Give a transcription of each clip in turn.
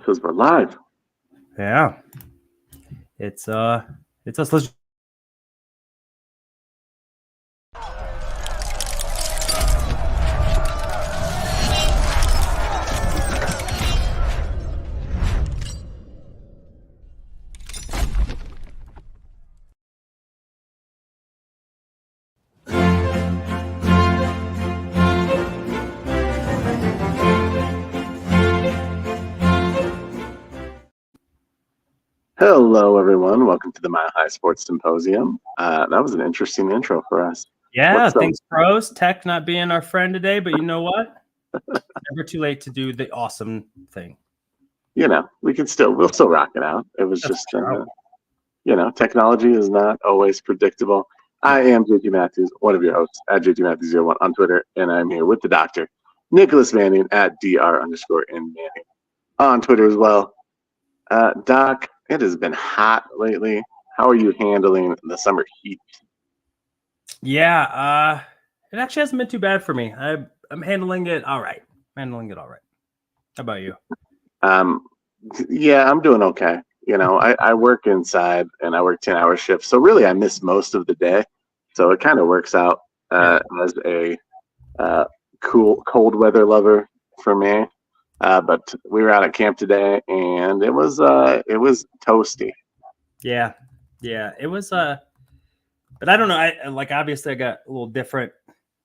Because we're live. Yeah. It's us. Let's Hello, everyone. Welcome to the Mile High Sports Symposium. That was an interesting intro for us. Yeah, thanks, pros. Tech not being our friend today, but you know what? Never too late to do the awesome thing. You know, we'll still rock it out. It was just, technology is not always predictable. I am JT Matthews, one of your hosts at JT Matthews01 on Twitter, and I'm here with the doctor, Nicholas Manning at Dr_N Manning on Twitter as well. Doc, it has been hot lately. How are you handling the summer heat? Yeah, it actually hasn't been too bad for me. I'm handling it all right. How about you? Yeah, I'm doing okay. You know, I work inside and I work 10-hour shifts, so really I miss most of the day. So it kind of works out as a cold weather lover for me. But we were out at camp today, and it was toasty. Yeah, it was. But I don't know. I obviously I got a little different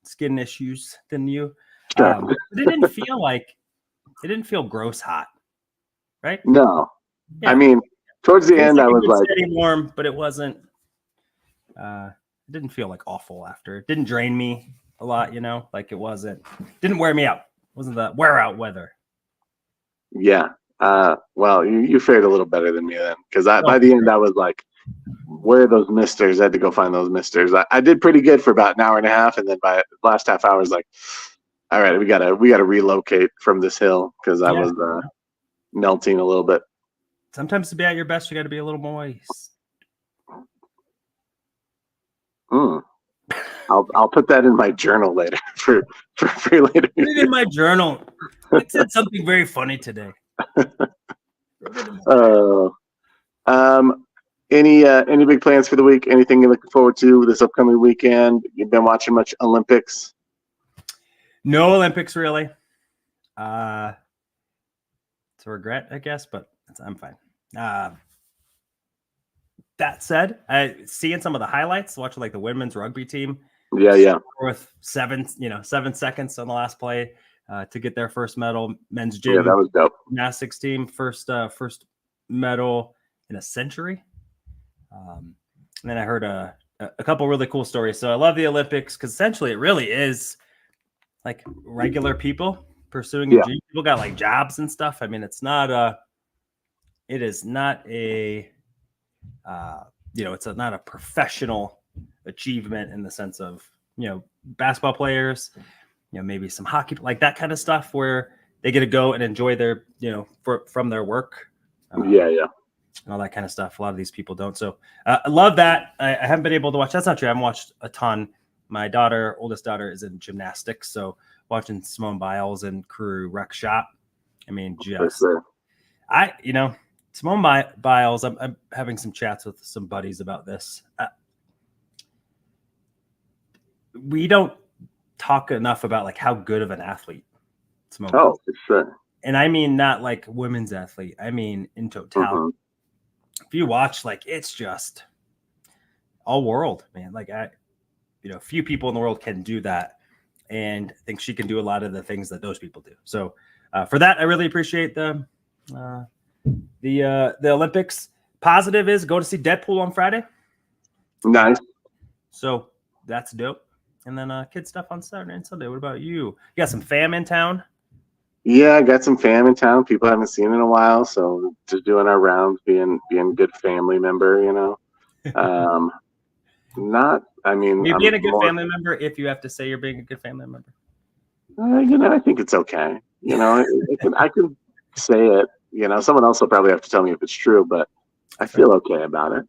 skin issues than you. Sure. But it didn't feel gross hot, right? No, yeah. I mean towards the end I was like steady warm, but it wasn't. It didn't feel like awful after. It didn't drain me a lot, like it wasn't. Didn't wear me out. It wasn't the wear out weather. Yeah. Well, you fared a little better than me then, because by the end I was like, where are those misters? I had to go find those misters. I did pretty good for about an hour and a half, and then by the last half hour I was like, all right, we gotta relocate from this hill, because I was melting a little bit. Sometimes to be at your best, you got to be a little moist. I'll put that in my journal later for later. Put it in my journal. It said something very funny today. Any big plans for the week? Anything you're looking forward to this upcoming weekend? You've been watching much Olympics? No Olympics, really. It's a regret, I guess, but I'm fine. That said, seeing some of the highlights, watching like the women's rugby team. Yeah. With 7 seconds on the last play to get their first medal. Men's gym. Yeah, that was dope. Gymnastics team first medal in a century. And then I heard a couple really cool stories. So I love the Olympics because essentially it really is like regular people pursuing a dream. People got like jobs and stuff. I mean, it is not a it's not a professional achievement in the sense of, basketball players, maybe some hockey, like that kind of stuff where they get to go and enjoy their, from their work. And all that kind of stuff. A lot of these people don't. So I love that. I haven't been able to watch. That's not true. I haven't watched a ton. My oldest daughter is in gymnastics. So watching Simone Biles and crew wreck shop. I mean, Simone Biles, I'm having some chats with some buddies about this. We don't talk enough about like how good of an athlete Simone Biles is. For sure. And I mean, not like women's athlete. I mean, in totality. Mm-hmm. If you watch, like, it's just all world, man. Like, few people in the world can do that. And I think she can do a lot of the things that those people do. So for that, I really appreciate the Olympics. Positive is go to see Deadpool on Friday. Nice. So that's dope. And then kid stuff on Saturday and Sunday. What about you? You got some fam in town? Yeah, I got some fam in town. People I haven't seen in a while, so just doing our rounds, being a good family member, You're being a good family member if you have to say you're being a good family member. I think it's okay. I can say it. Someone else will probably have to tell me if it's true, but I feel okay about it.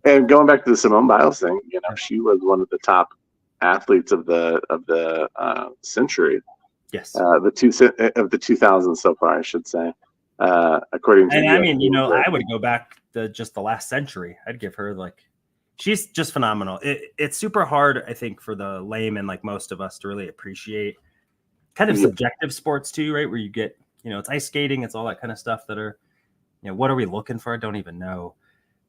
And going back to the Simone Biles thing, she was one of the top athletes of the century. Yes. The 2000s so far, I should say. According to And I mean, I would go back to just the last century. I'd give her she's just phenomenal. It's super hard, I think, for the layman like most of us to really appreciate kind of subjective sports too, right? Where you get, it's ice skating, it's all that kind of stuff that are, what are we looking for? I don't even know.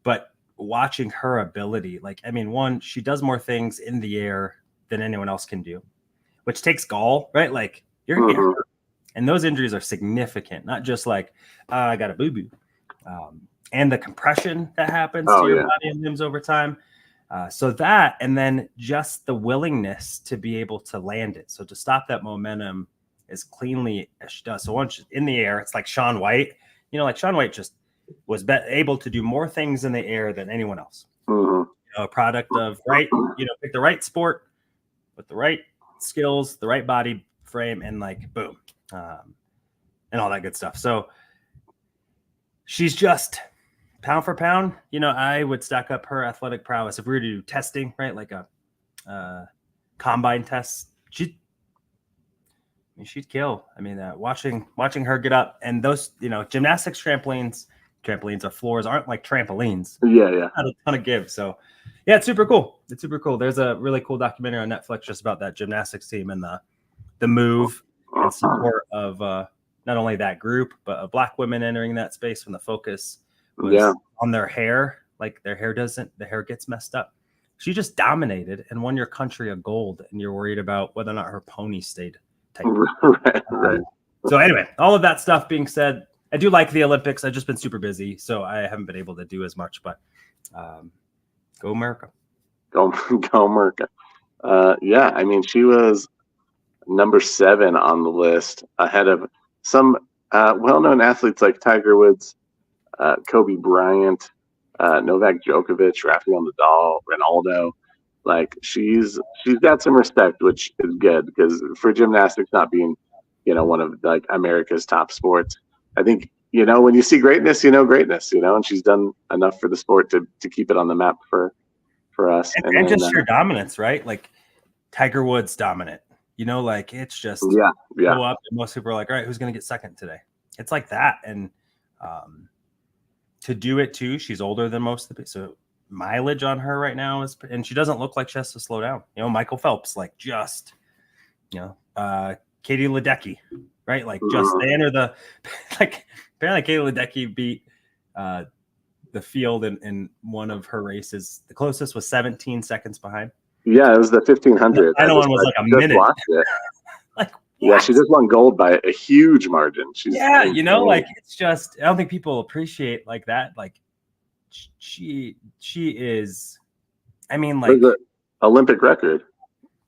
But watching her ability, one, she does more things in the air than anyone else can do, which takes gall, right? Like you're here. And those injuries are significant, not just I got a boo-boo. And the compression that happens to your body and limbs over time. So that, and then just the willingness to be able to land it. So to stop that momentum as cleanly as she does. So once she's in the air, it's like Shaun White. Shaun White just was able to do more things in the air than anyone else. A product of, pick the right sport with the right skills, the right body frame, and boom. And all that good stuff. So she's just pound for pound, I would stack up her athletic prowess. If we were to do testing, right? Like a combine test, she'd kill. Watching her get up, and those, gymnastics trampolines or floors aren't like trampolines. Yeah. Not a ton of give. So yeah, it's super cool. There's a really cool documentary on Netflix just about that gymnastics team and the move and support of not only that group, but of Black women entering that space when the focus was on their hair. Like their hair gets messed up. She just dominated and won your country a gold, and you're worried about whether or not her pony stayed tight. Right. So anyway, all of that stuff being said, I do like the Olympics. I've just been super busy, so I haven't been able to do as much, but go America. Go America. She was number 7 on the list, ahead of some well-known athletes like Tiger Woods, Kobe Bryant, Novak Djokovic, Rafael Nadal, Ronaldo. She's got some respect, which is good, because for gymnastics not being, one of America's top sports, I think, when you see greatness, greatness, and she's done enough for the sport to keep it on the map for us. And just sheer dominance, right? Like Tiger Woods dominant. It's just go up, and most people are like, all right, who's going to get second today? It's like that. And to do it too, she's older than most of the people. So mileage on her right now and she doesn't look like she has to slow down. Michael Phelps, Katie Ledecky, right? Just they enter the, apparently Katie Ledecky beat the field in one of her races. The closest was 17 seconds behind. Yeah, it was the 1500. I know one was a minute. Yeah, she just won gold by a huge margin. It's just, I don't think people appreciate that. She is, the Olympic record.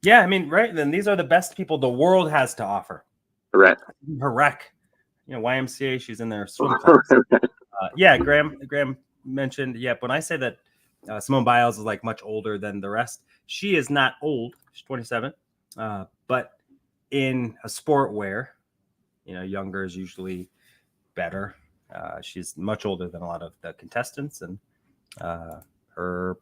Yeah, right. Then these are the best people the world has to offer. Right. Her rec, YMCA, she's in their swim class. Graham mentioned, when I say that Simone Biles is much older than the rest, she is not old. She's 27. But in a sport where, younger is usually better. She's much older than a lot of the contestants, and her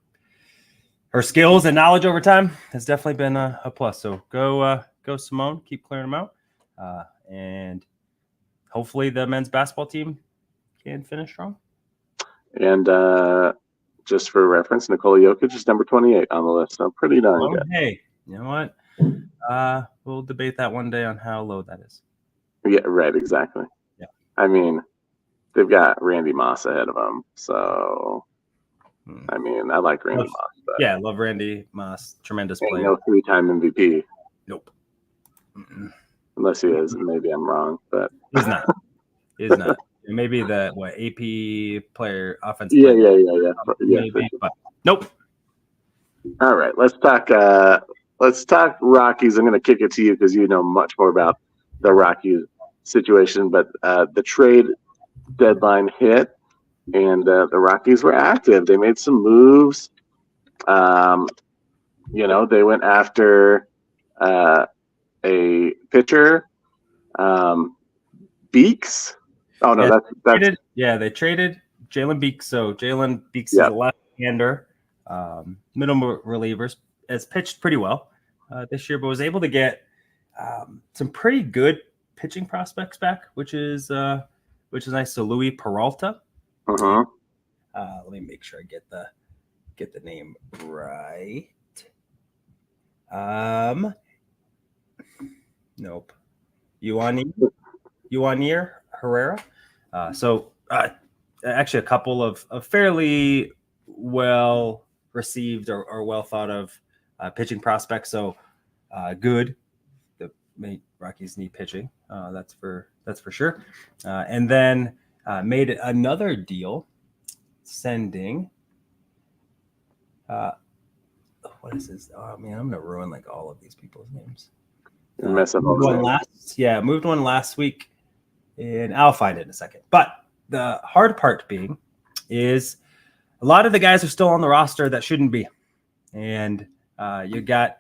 skills and knowledge over time has definitely been a plus. So go Simone, keep clearing them out. And hopefully the men's basketball team can finish strong. And just for reference, Nikola Jokic is number 28 on the list. So pretty darn good. Hey, you know what? We'll debate that one day on how low that is. Yeah, right. Exactly. Yeah. They've got Randy Moss ahead of them. So, I like Randy Moss. But I love Randy Moss. Tremendous player. No 3-time MVP. Nope. Unless he is. Maybe I'm wrong, but he's not. He's not. Maybe the AP player, offensive. Yeah. Maybe, but nope. All right, let's talk Rockies. I'm going to kick it to you because you know much more about the Rockies situation. But the trade deadline hit, and the Rockies were active. They made some moves. They went after a pitcher, Beeks. Oh no, that's they traded Jalen Beeks. So Jalen Beeks is a left-hander, middle relievers. Has pitched pretty well this year, but was able to get some pretty good pitching prospects back, which is nice. So Louis Peralta. Let me make sure I get the name right. Nope. Yuanir Herrera. Actually a couple of fairly well received or well thought of pitching prospects. So good. The Rockies need pitching. That's for sure. And then made another deal sending what is this? Oh man, I'm gonna ruin like all of these people's names. Mess up all moved one last week, and I'll find it in a second. But the hard part being is a lot of the guys are still on the roster that shouldn't be. And you got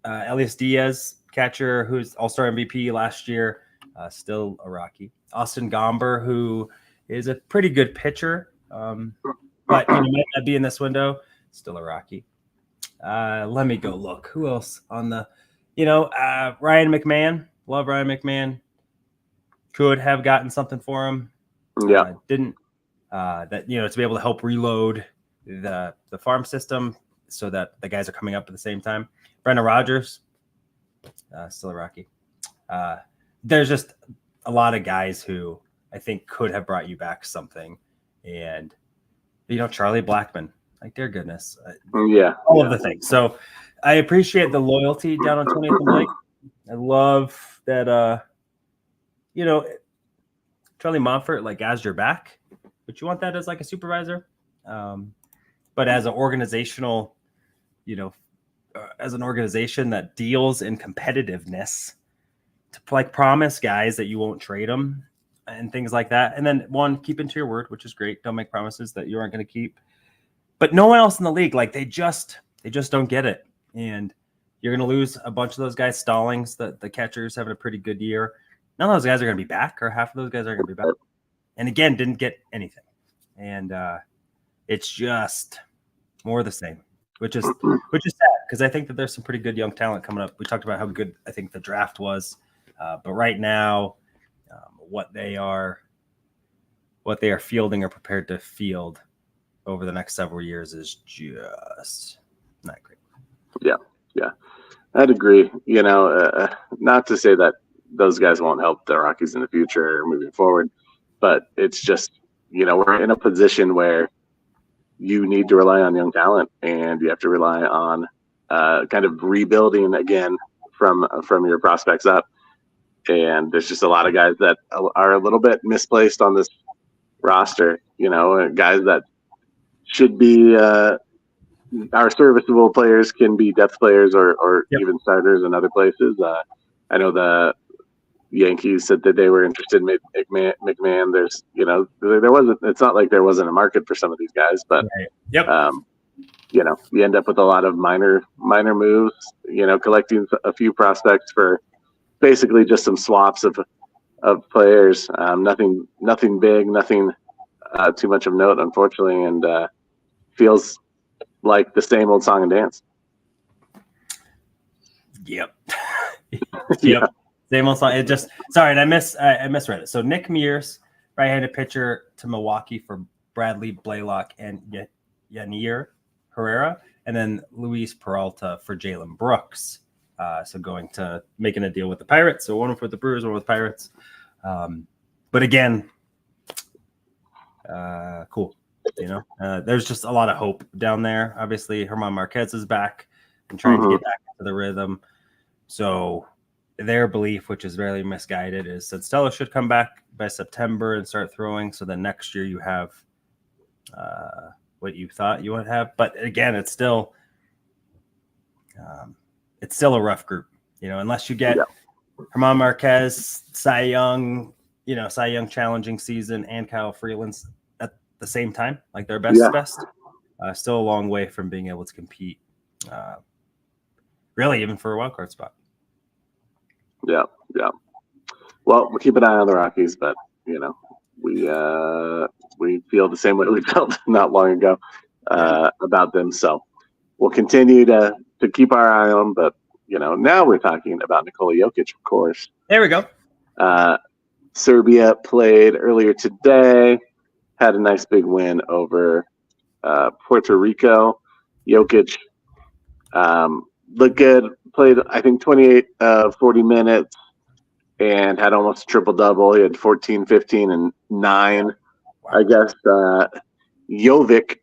Elias Diaz, catcher, who's All-Star MVP last year, still a Rocky. Austin Gomber, who is a pretty good pitcher, but might not be in this window, still a Rocky. Let me go look. Who else on the Ryan McMahon. Love Ryan McMahon. Could have gotten something for him. Yeah. Didn't. That to be able to help reload the farm system so that the guys are coming up at the same time. Brendan Rodgers, still a Rocky. There's just a lot of guys who I think could have brought you back something, and Charlie Blackmon, like dear goodness, all of the things. So I appreciate the loyalty down on 20th and Blake. I love that. Charlie Montfort, like as your back, but you want that as like a supervisor. But as an organizational, as an organization that deals in competitiveness, to like promise guys that you won't trade them and things like that. And then keep into your word, which is great. Don't make promises that you aren't going to keep. But no one else in the league, like they just don't get it. And you're going to lose a bunch of those guys. Stallings, the catcher's having a pretty good year. None of those guys are going to be back, or half of those guys are going to be back. And again, didn't get anything. And it's just more of the same, which is sad, because I think that there's some pretty good young talent coming up. We talked about how good I think the draft was, but right now, what they are fielding or prepared to field over the next several years is just not great. Yeah, I'd agree. Not to say that those guys won't help the Rockies in the future or moving forward, but it's just, we're in a position where you need to rely on young talent, and you have to rely on kind of rebuilding again from your prospects up. And there's just a lot of guys that are a little bit misplaced on this roster, guys that should be our serviceable players can be depth players or even starters in other places. I know the Yankees said that they were interested in McMahon. There's, there wasn't. It's not like there wasn't a market for some of these guys, but you end up with a lot of minor moves. Collecting a few prospects for basically just some swaps of players. Nothing big, nothing too much of note, unfortunately, and feels like the same old song and dance. Yep. Yep. Same old song. And I misread it. So Nick Mears, right-handed pitcher to Milwaukee for Bradley Blaylock and Yanir Herrera, and then Luis Peralta for Jalen Brooks. So making a deal with the Pirates. So one with the Brewers, one with the Pirates. But again, cool. There's just a lot of hope down there. Obviously, German Marquez is back and trying to get back into the rhythm. So their belief, which is very misguided, is that Stella should come back by September and start throwing. So then next year you have what you thought you would have. But again, it's still a rough group, unless you get German Marquez, Cy Young challenging season, and Kyle Freeland's at the same time, like their best. Still a long way from being able to compete, really, even for a wild card spot. Yeah. Well, we'll keep an eye on the Rockies, but we feel the same way we felt not long ago about them. So we'll continue to keep our eye on them, but now we're talking about Nikola Jokic, of course. There we go. Serbia played earlier today, had a nice big win over Puerto Rico. Jokic looked good, played, I think, 28, 40 minutes, and had almost a triple-double. He had 14, 15, and 9. Wow. I guess Jovic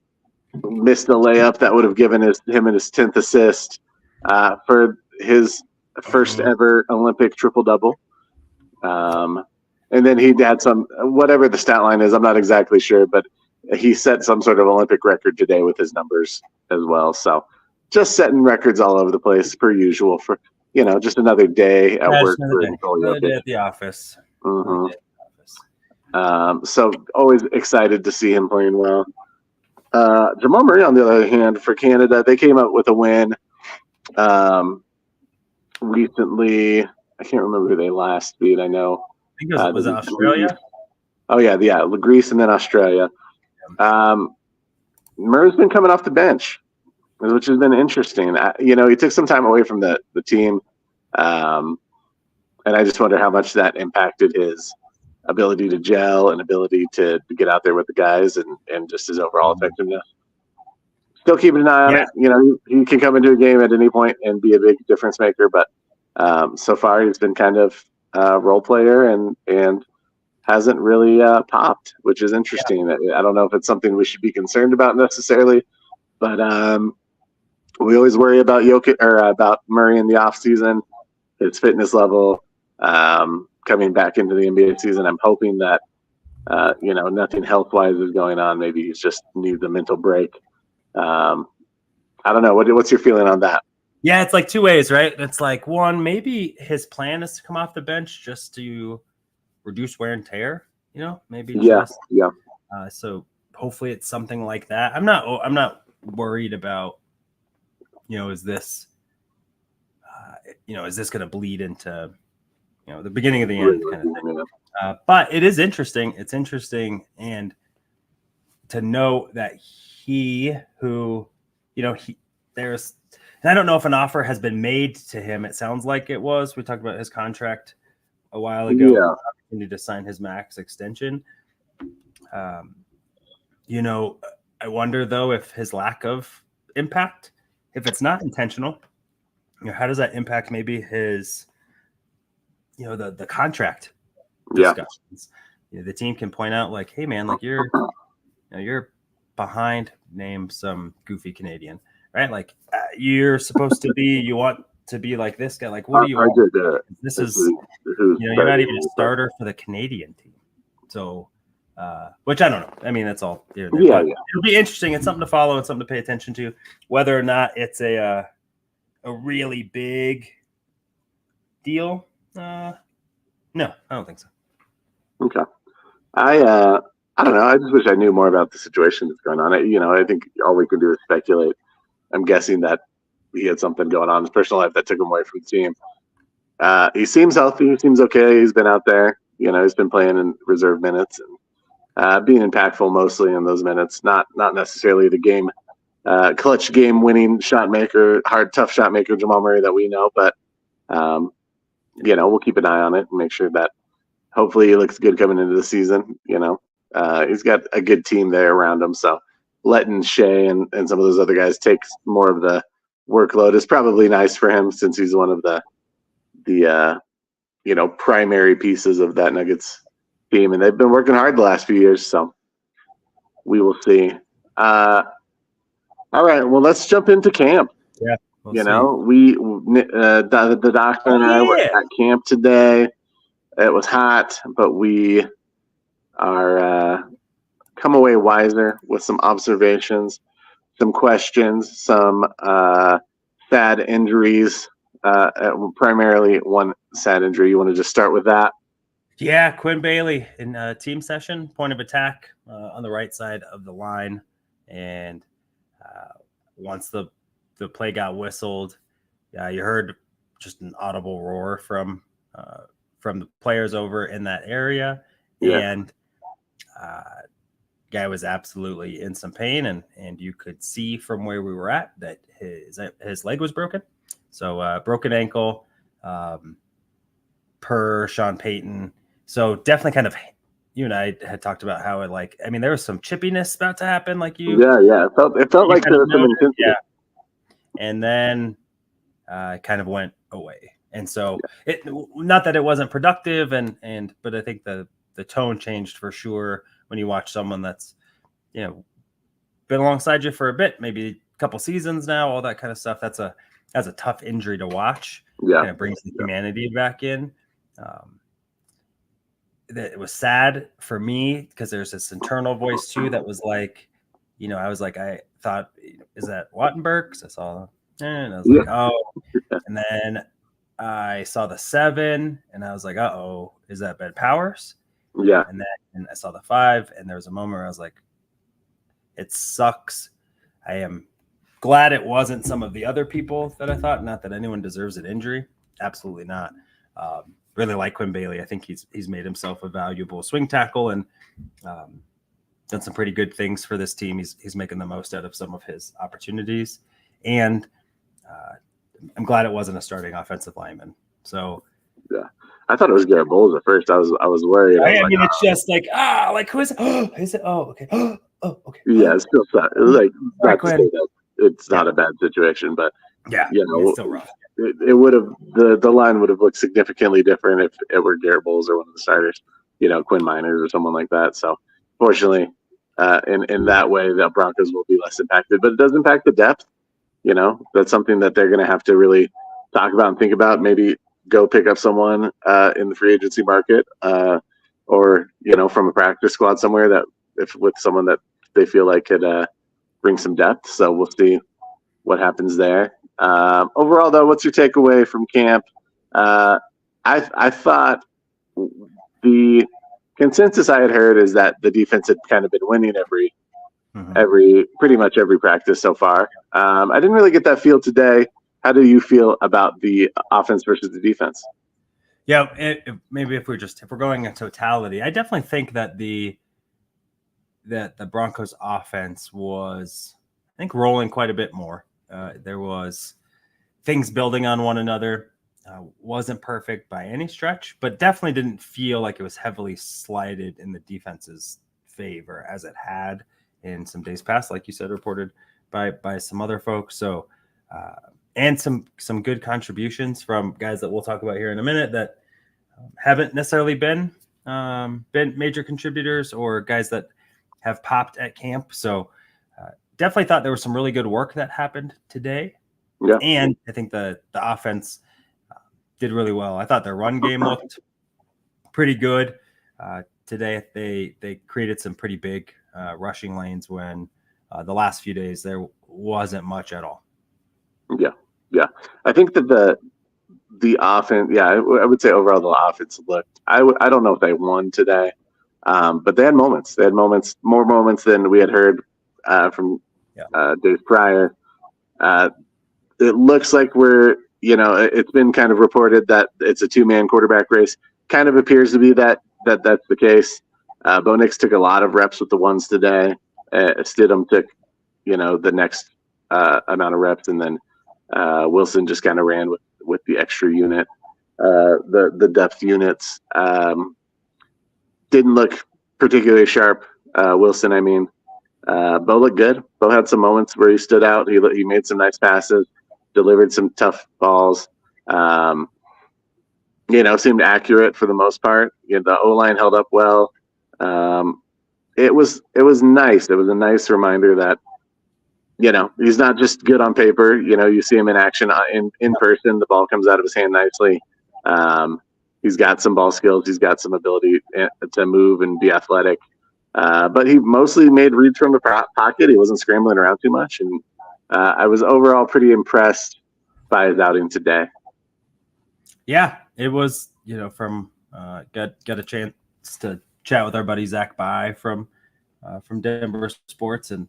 missed the layup that would have given him his 10th assist for his first ever Olympic triple-double. And then he had some, whatever the stat line is, I'm not exactly sure, but he set some sort of Olympic record today with his numbers as well. So just setting records all over the place per usual for, just another day at work. Another day at the office. Mm-hmm. So always excited to see him playing well. Jamal Murray, on the other hand, for Canada, they came up with a win recently. I can't remember who they last beat. I know. I think it was Australia? Oh, yeah, Greece and then Australia. Murray's been coming off the bench, which has been interesting. He took some time away from the team, and I just wonder how much that impacted his ability to gel and ability to get out there with the guys and just his overall effectiveness. Still keeping an eye on it. He can come into a game at any point and be a big difference maker, but so far he's been kind of a role player and hasn't really popped, which is interesting. I don't know if it's something we should be concerned about necessarily, but we always worry about Jokic or about Murray in the off season, his fitness level, coming back into the NBA season. I'm hoping that nothing health wise is going on. Maybe he just needs a mental break. I don't know. What's your feeling on that? Yeah, it's like two ways, right? It's like, one, maybe his plan is to come off the bench just to reduce wear and tear, maybe. So hopefully it's something like that. I'm not worried about, is this going to bleed into, the beginning of the end kind of thing. But it is interesting. It's interesting. And to know that and I don't know if an offer has been made to him. It sounds like it was. We talked about his contract a while ago. Yeah. He needed to sign his max extension. I wonder though if his lack of impact, if it's not intentional, how does that impact maybe his, the contract discussions? The team can point out like, hey man, like you're behind. Name some goofy Canadian, right? Like you're supposed to be. You want to be like this guy. Like what do you want? This is you're not even a starter for the Canadian team. So, which I don't know. I mean, that's all. It'll be interesting. It's something to follow and something to pay attention to. Whether or not it's a really big deal. No, I don't think so. Okay. I don't know. I just wish I knew more about the situation that's going on. I think all we can do is speculate. I'm guessing that he had something going on in his personal life that took him away from the team. He seems healthy. He seems okay. He's been out there. He's been playing in reserve minutes and being impactful mostly in those minutes. Not necessarily the game, clutch game-winning shot maker, tough shot maker Jamal Murray that we know. But we'll keep an eye on it and make sure that hopefully he looks good coming into the season. He's got a good team there around him. So letting Shea and some of those other guys take more of the workload is probably nice for him since he's one of the primary pieces of that Nuggets team. And they've been working hard the last few years. So we will see. All right. Well, let's jump into camp. Yeah. The doctor and I were at camp today. It was hot, but we are come away wiser with some observations, some questions, some sad injuries, primarily one sad injury. You want to just start with that? Yeah, Quinn Bailey in a team session, point of attack on the right side of the line. And once the play got whistled, you heard just an audible roar from the players over in that area. Yeah. And guy was absolutely in some pain, and you could see from where we were at that his leg was broken. So broken ankle, per Sean Payton. So definitely kind of, you and I had talked about how there was some chippiness about to happen. Like Yeah. It felt like there was some intensity. Yeah. And then it kind of went away. And so not that it wasn't productive but I think the tone changed for sure when you watch someone that's, been alongside you for a bit, maybe a couple seasons now, all that kind of stuff. That's a tough injury to watch. Yeah. And it brings the humanity back in. It was sad for me because there's this internal voice too that was like, I thought, is that Wattenberg? Because I saw, and I was like, oh, and then I saw the 7, and I was like, uh-oh, is that Ben Powers? Yeah. And then I saw the 5, and there was a moment where I was like, it sucks. I am glad it wasn't some of the other people that I thought. Not that anyone deserves an injury. Absolutely not. Really like Quinn Bailey. I think he's made himself a valuable swing tackle and done some pretty good things for this team. He's making the most out of some of his opportunities. And I'm glad it wasn't a starting offensive lineman. So yeah, I thought it was Garrett Bowles at first. I was worried. It's just like who is it? Oh, is it? Oh, okay. Oh, okay. Yeah, it's still not not to say that it's not Yeah. a bad situation, but it's still rough. It would have the line would have looked significantly different if it were Garrett Bowles or one of the starters, Quinn Miners or someone like that. So fortunately, in that way, the Broncos will be less impacted, but it does impact the depth. That's something that they're going to have to really talk about and think about. Maybe go pick up someone in the free agency market, or from a practice squad somewhere that with someone that they feel like could bring some depth. So we'll see what happens there. Overall, though, what's your takeaway from camp? I thought the consensus I had heard is that the defense had kind of been winning pretty much every practice so far. I didn't really get that feel today. How do you feel about the offense versus the defense? Yeah, maybe if we're going in totality, I definitely think that the Broncos offense was, I think, rolling quite a bit more. There was things building on one another. Wasn't perfect by any stretch, but definitely didn't feel like it was heavily slighted in the defense's favor as it had in some days past, like you said, reported by some other folks. So, and some good contributions from guys that we'll talk about here in a minute that haven't necessarily been major contributors or guys that have popped at camp. So definitely thought there was some really good work that happened today. Yeah. And I think the offense did really well. I thought their run game looked pretty good today. They created some pretty big rushing lanes when the last few days there wasn't much at all. Yeah. I think that the offense, I would say overall the offense looked. I don't know if they won today, but they had moments. They had more moments than we had heard from days prior. It looks like it's been kind of reported that it's a 2-man quarterback race. Kind of appears to be that's the case. Bo Nix took a lot of reps with the ones today. Stidham took, the next amount of reps, and then Wilson just kind of ran with the extra unit. The depth units didn't look particularly sharp. Wilson, I mean. Bo looked good. Bo had some moments where he stood out. He made some nice passes, delivered some tough balls. Seemed accurate for the most part. The O-line held up well. It was nice. It was a nice reminder that he's not just good on paper. You see him in action in person. The ball comes out of his hand nicely. He's got some ball skills. He's got some ability to move and be athletic. But he mostly made reads from the pocket. He wasn't scrambling around too much. And I was overall pretty impressed by his outing today. Yeah, it was, from got a chance to chat with our buddy Zach By from Denver Sports, and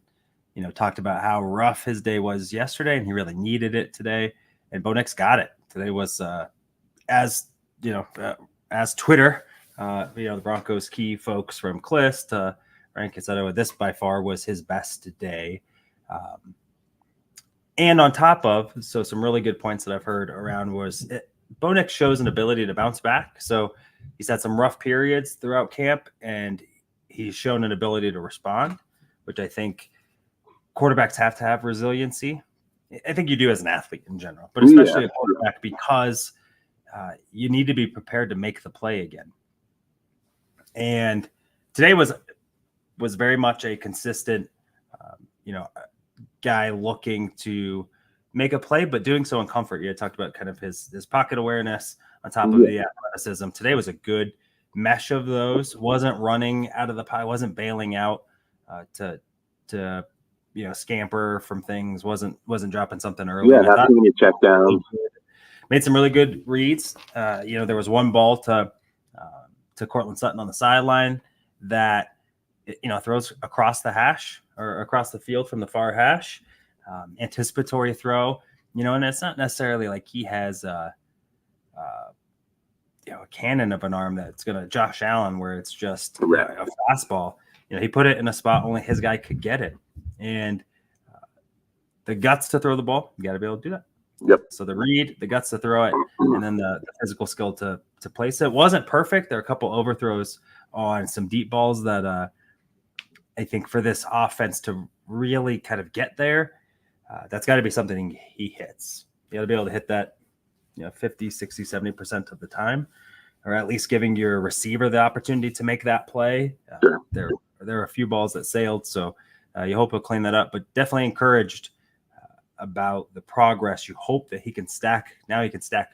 talked about how rough his day was yesterday, and he really needed it today. And Bo Nix got it. Today was as Twitter, the Broncos key folks from Clist to Ryan Cassetto, this by far was his best day. And on top of, so some really good points that I've heard around was Bo Nix shows an ability to bounce back. So he's had some rough periods throughout camp, and he's shown an ability to respond, which I think quarterbacks have to have resiliency. I think you do as an athlete in general, but especially a quarterback, because you need to be prepared to make the play again. And today was very much a consistent, guy looking to make a play, but doing so in comfort. You had talked about kind of his pocket awareness on top of the athleticism. Today was a good mesh of those. Wasn't running out of the pie, wasn't bailing out to scamper from things. Wasn't dropping something early. Yeah, not doing a check down. Made some really good reads. There was one ball to Cortland Sutton on the sideline that throws across the hash or across the field from the far hash. Anticipatory throw, and it's not necessarily like he has a cannon of an arm that's going to Josh Allen, where it's just a fastball. He put it in a spot only his guy could get it, and the guts to throw the ball, you got to be able to do that. Yep. So the read, the guts to throw it, and then the physical skill to place it. Wasn't perfect. There are a couple overthrows on some deep balls that I think for this offense to really kind of get there, that's got to be something he hits. You got to be able to hit that 50, 60, 70% of the time, or at least giving your receiver the opportunity to make that play. There are a few balls that sailed, so you hope he'll clean that up, but definitely encouraged about the progress. You hope that he can stack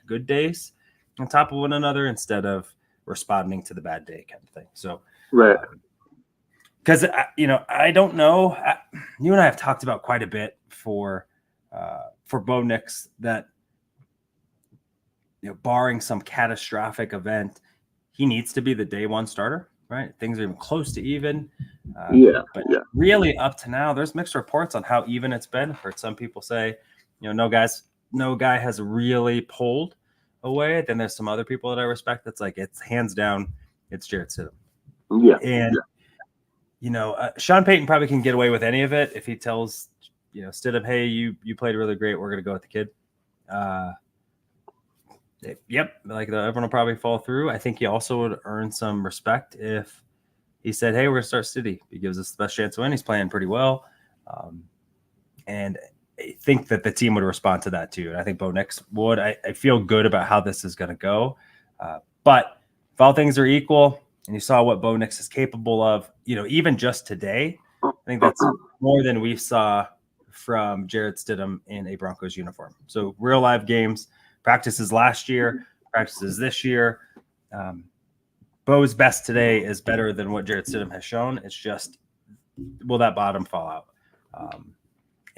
good days on top of one another instead of responding to the bad day kind of thing. So, right. Because, I don't know. You and I have talked about quite a bit for Bo Nix that, barring some catastrophic event, he needs to be the day one starter, right? Things are even close to even. But really up to now, there's mixed reports on how even it's been. I've heard some people say, no guy has really pulled away. Then there's some other people that I respect that's like, it's hands down, it's Jarrett Stidham. Yeah. And Sean Payton probably can get away with any of it if he tells, Stidham, hey, you played really great. We're going to go with the kid. Yep. Everyone will probably fall through. I think he also would earn some respect if he said, hey, we're going to start Stiddy. He gives us the best chance to win. He's playing pretty well. And I think that the team would respond to that too. And I think Bo Nix would. I feel good about how this is going to go. But if all things are equal, and you saw what Bo Nix is capable of, even just today, I think that's more than we saw from Jarrett Stidham in a Broncos uniform. So real live games, practices last year, practices this year. Bo's best today is better than what Jarrett Stidham has shown. It's just, will that bottom fall out?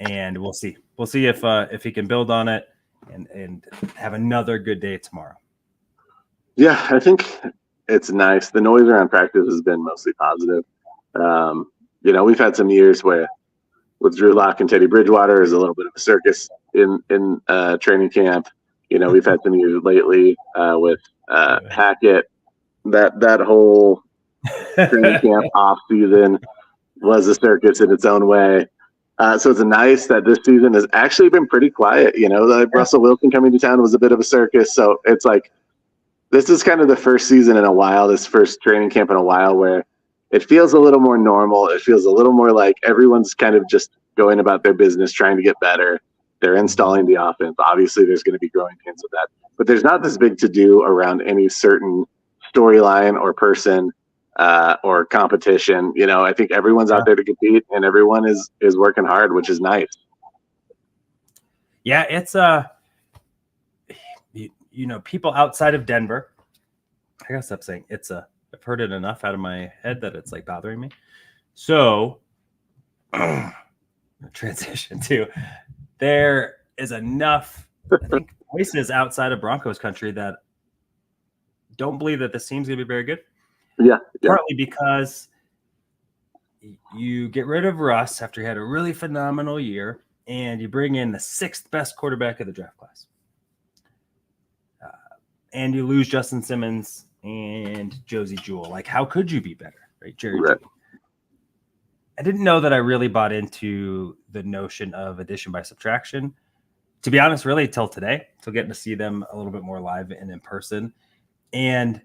And we'll see. We'll see if he can build on it and have another good day tomorrow. Yeah, I think it's nice. The noise around practice has been mostly positive. We've had some years where with Drew Lock and Teddy Bridgewater is a little bit of a circus in training camp. We've had some years lately with Hackett. That whole training camp off season was a circus in its own way. So it's nice that this season has actually been pretty quiet. Russell Wilson coming to town was a bit of a circus. So it's like, this is kind of the first season in a while, this first training camp in a while, where it feels a little more normal. It feels a little more like everyone's kind of just going about their business, trying to get better. They're installing the offense. Obviously, there's going to be growing pains with that. But there's not this big to-do around any certain storyline or person or competition. I think everyone's out there to compete, and everyone is working hard, which is nice. Yeah, it's people outside of Denver. I gotta stop saying it's I've heard it enough out of my head that it's like bothering me. So transition to there is enough, I think, voices outside of Broncos country that don't believe that this team's gonna be very good. Yeah. Partly because you get rid of Russ after he had a really phenomenal year, and you bring in the 6th best quarterback of the draft class. And you lose Justin Simmons and Josie Jewell. Like, how could you be better, right, Jerry? Right. I didn't know that I really bought into the notion of addition by subtraction, to be honest, really till today, till getting to see them a little bit more live and in person. And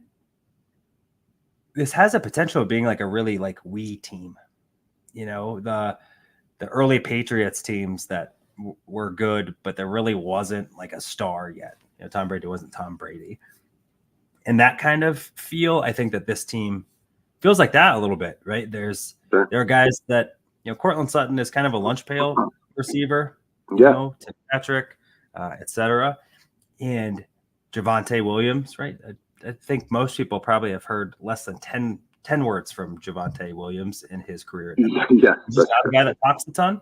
this has a potential of being like a really like we team, the early Patriots teams that were good, but there really wasn't like a star yet. Tom Brady wasn't Tom Brady. And that kind of feel, I think that this team feels like that a little bit, right? There are guys that, Cortland Sutton is kind of a lunch pail receiver, Tim Patrick, et cetera. And Javonte Williams, right? I think most people probably have heard less than 10 words from Javonte Williams in his career. Yeah. He's not a guy that talks a ton.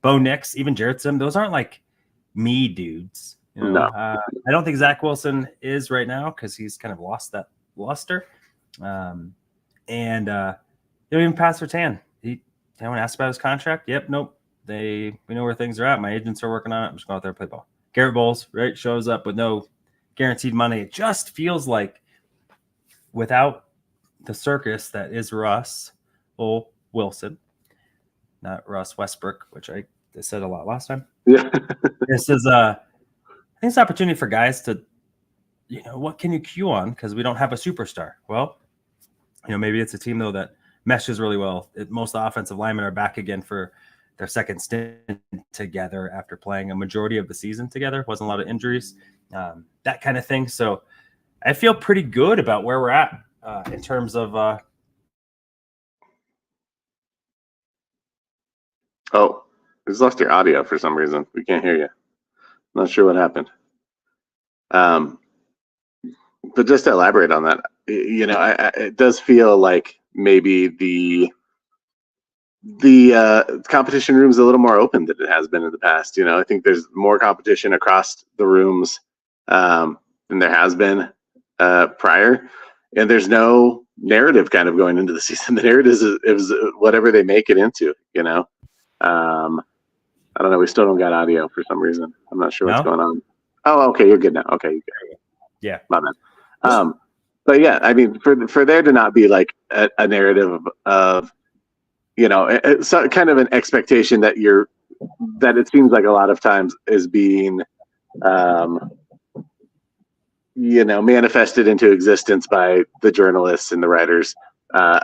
Bo Nix, even Jarrett Sim, those aren't like me dudes. No. I don't think Zach Wilson is right now because he's kind of lost that luster. Even Pat Surtain, anyone asked about his contract? Yep, nope. We know where things are at. My agents are working on it. I'm just going out there and play ball. Garrett Bowles, right, shows up with no guaranteed money. It just feels like without the circus that is Russell Wilson, not Russ Westbrook, which I said a lot last time. Yeah. This is I think it's an opportunity for guys to, what can you queue on? Because we don't have a superstar. Well, maybe it's a team though that meshes really well. Most of the offensive linemen are back again for their second stint together after playing a majority of the season together. Wasn't a lot of injuries, that kind of thing. So I feel pretty good about where we're at in terms of. Oh, we just lost your audio for some reason. We can't hear you. Not sure what happened. But just to elaborate on that, it does feel like maybe the competition room is a little more open than it has been in the past. I think there's more competition across the rooms than there has been prior, and there's no narrative kind of going into the season. The narrative is whatever they make it into. I don't know. We still don't got audio for some reason. I'm not sure what's going on. Oh, okay. You're good now. Okay. You're good. Yeah. My bad. But yeah, I mean, for there to not be like a narrative of, it's kind of an expectation that it seems like a lot of times is being, manifested into existence by the journalists and the writers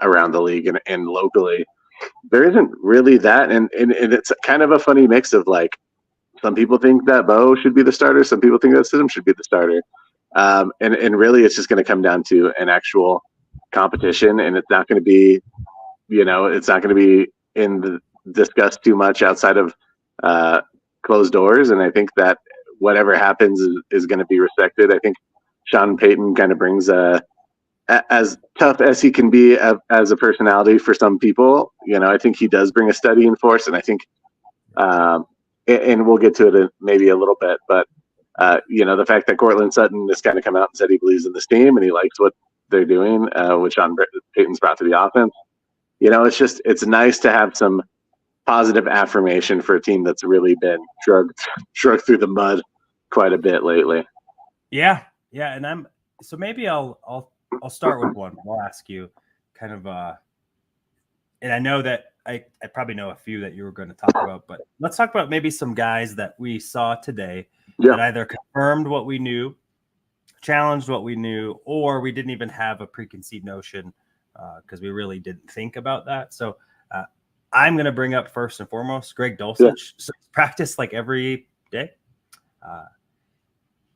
around the league and locally. There isn't really that, and it's kind of a funny mix of like, some people think that Bo should be the starter, some people think that Stidham should be the starter, and really it's just going to come down to an actual competition, and it's not going to be, it's not going to be discussed too much outside of closed doors, and I think that whatever happens is going to be respected. I think Sean Payton kind of brings as tough as he can be as a personality for some people, I think he does bring a steadying force, and I think, and we'll get to it maybe a little bit, but the fact that Cortland Sutton has kind of come out and said he believes in this team and he likes what they're doing, which Sean Payton's brought to the offense, it's nice to have some positive affirmation for a team that's really been drugged through the mud quite a bit lately. Yeah, and so maybe I'll start with one. I'll ask you kind of, and I know that I probably know a few that you were going to talk about, but let's talk about maybe some guys that we saw today that either confirmed what we knew, challenged what we knew, or we didn't even have a preconceived notion because we really didn't think about that. So I'm going to bring up first and foremost Greg Dulcich. So practice like every day.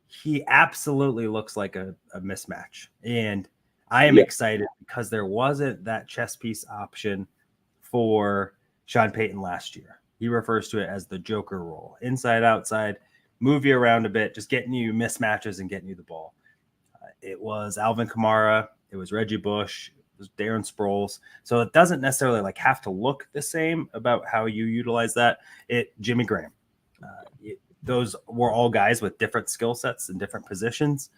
He absolutely looks like a mismatch. And I am excited because there wasn't that chess piece option for Sean Payton last year. He refers to it as the Joker role. Inside, outside, move you around a bit, just getting you mismatches and getting you the ball. It was Alvin Kamara. It was Reggie Bush. It was Darren Sproles. So it doesn't necessarily like have to look the same about how you utilize that. Jimmy Graham. Those were all guys with different skill sets and different positions,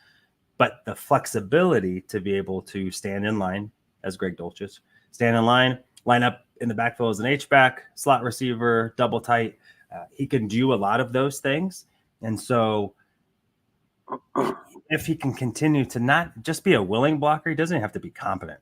but the flexibility to be able to stand in line as Greg Dulcich, stand in line up in the backfield as an H-back, slot receiver, double tight. He can do a lot of those things. And so if he can continue to not just be a willing blocker, he doesn't have to be competent,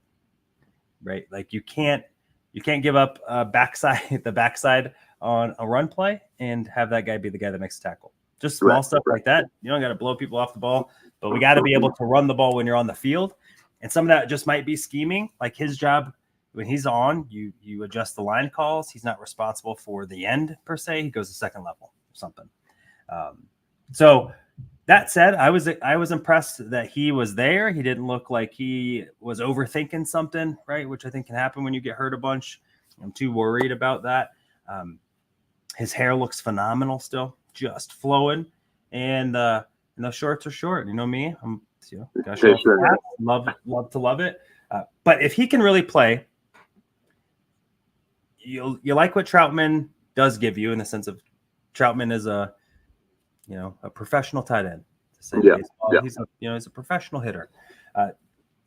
right? Like you can't you can't give up the backside on a run play and have that guy be the guy that makes a tackle. Just small stuff like that. You don't got to blow people off the ball, but we got to be able to run the ball when you're on the field. And some of that just might be scheming. Like his job when he's on, you adjust the line calls. He's not responsible for the end per se. He goes to second level or something. So that said, I was impressed that he was there. He didn't look like he was overthinking something, right? Which I think can happen when you get hurt a bunch. I'm too worried about that. His hair looks phenomenal still, just flowing, and those shorts are short. You know me, I'm gosh, love it. But if he can really play, you like what Troutman does give you in the sense of Troutman is a professional tight end. He's a professional hitter.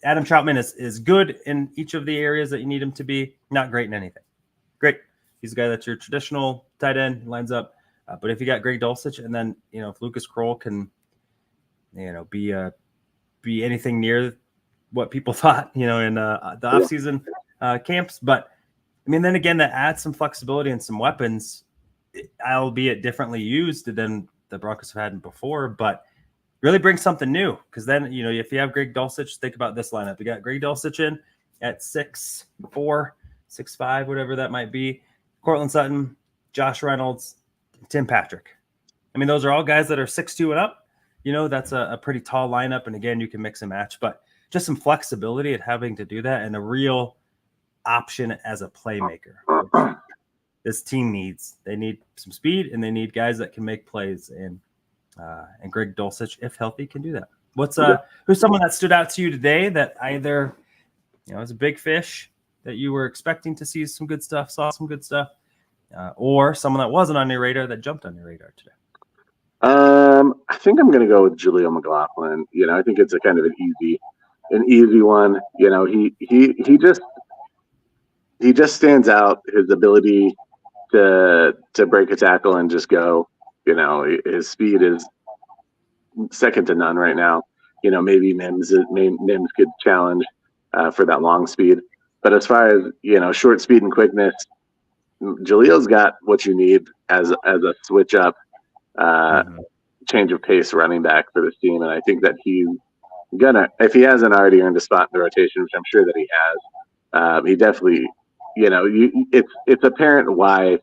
Adam Troutman is good in each of the areas that you need him to be. Not great in anything. Great. He's a guy that's your traditional tight end, lines up. But if you got Greg Dulcich, and then if Lucas Kroll can, be anything near what people thought, in the offseason camps. But I mean, then again, that adds some flexibility and some weapons, albeit differently used than the Broncos have had before, but really brings something new. Because then, if you have Greg Dulcich, think about this lineup. You got Greg Dulcich in at 6'4", 6'5", whatever that might be. Cortland Sutton, Josh Reynolds, Tim Patrick. I mean, those are all guys that are 6'2" and up. That's a pretty tall lineup. And again, you can mix and match, but just some flexibility at having to do that and a real option as a playmaker. This team needs. They need some speed and they need guys that can make plays. And Greg Dulcich, if healthy, can do that. Who's someone that stood out to you today that either, is a big fish that you were expecting to see some good stuff, saw some good stuff, or someone that wasn't on your radar that jumped on your radar today? I think I'm going to go with Jaleel McLaughlin. I think it's a kind of an easy one. He just stands out. His ability to break a tackle and just go. His speed is second to none right now. Maybe Mims could challenge for that long speed. But as far as, short speed and quickness, Jaleel's got what you need as a switch up, change of pace running back for this team. And I think that he's gonna, if he hasn't already earned a spot in the rotation, which I'm sure that he has, he definitely, it's apparent why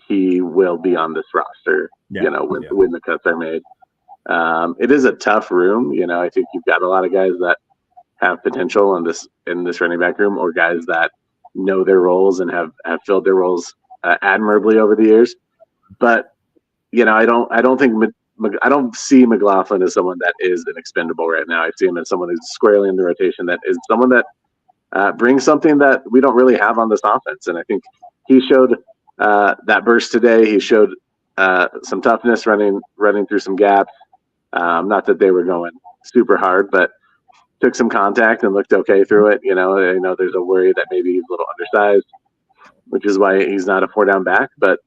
he will be on this roster, when the cuts are made. It is a tough room. I think you've got a lot of guys that have potential in this running back room, or guys that know their roles and have filled their roles admirably over the years. But I don't see McLaughlin as someone that is an expendable right now. I see him as someone who's squarely in the rotation, that is someone that brings something that we don't really have on this offense. And I think he showed that burst today. He showed some toughness running through some gaps. Not that they were going super hard, but took some contact and looked okay through it. I know there's a worry that maybe he's a little undersized, which is why he's not a 4-down back. But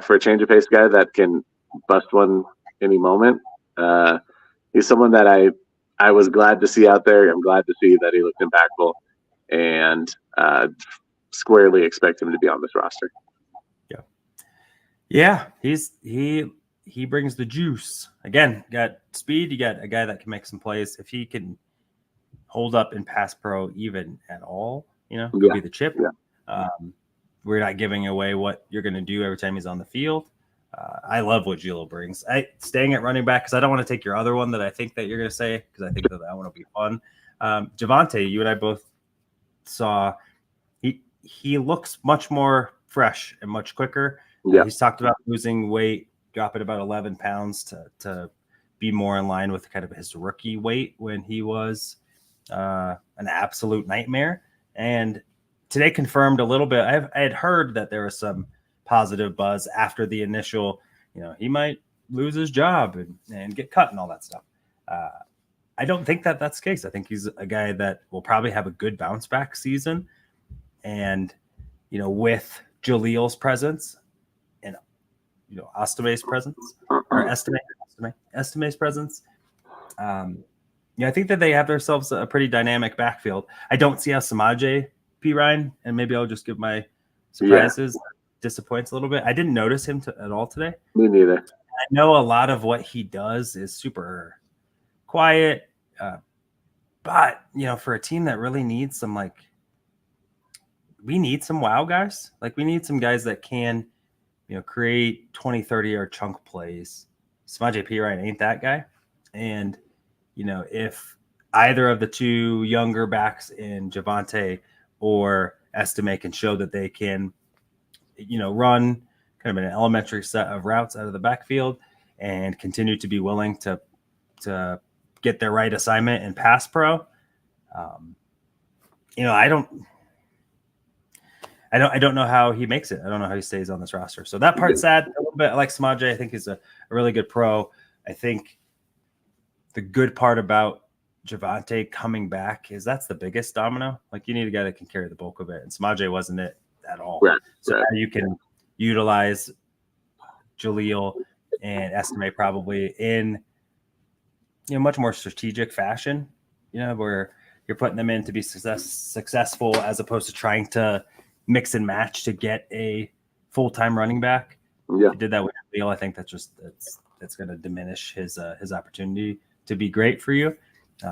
for a change of pace guy that can bust one any moment, he's someone that I was glad to see out there. I'm glad to see that he looked impactful, and squarely expect him to be on this roster. Yeah, he brings the juice. Again, got speed. You got a guy that can make some plays. If he can hold up in pass pro even at all, could be the chip. Yeah. We're not giving away what you're going to do every time he's on the field. I love what Gilo brings. Staying at running back, because I don't want to take your other one that I think that you're going to say, because I think that one will be fun. Javonte, you and I both saw. He looks much more fresh and much quicker. Yeah. He's talked about losing weight, dropping about 11 pounds to be more in line with kind of his rookie weight when he was an absolute nightmare. And today confirmed a little bit. I had heard that there was some positive buzz after the initial, he might lose his job and get cut and all that stuff. I don't think that that's the case. I think he's a guy that will probably have a good bounce back season. And, with Jaleel's presence and, Estime's presence, or Estime's presence, I think that they have themselves a pretty dynamic backfield. I don't see how Samaje P. Ryan, and maybe I'll just give my surprises. Disappoints a little bit. I didn't notice him at all today. Me neither. I know a lot of what he does is super quiet, but for a team that really needs some, like, we need some wow guys. Like, we need some guys that can, create 20, 30-yard chunk plays. Samaje Perine ain't that guy. And, if either of the two younger backs in Javonte or Estime can show that they can, run kind of an elementary set of routes out of the backfield and continue to be willing to get their right assignment in pass pro. I don't know how he makes it. I don't know how he stays on this roster. So that part's sad a little bit. I like Samaje. I think he's a really good pro. I think the good part about Javonte coming back is that's the biggest domino. Like, you need a guy that can carry the bulk of it. And Samaje wasn't it at all. Right. So now you can utilize Jaleel and Estime probably in much more strategic fashion, where you're putting them in to be successful as opposed to trying to mix and match to get a full-time running back. Yeah. If you did that with Jaleel, I think that's going to diminish his opportunity to be great for you.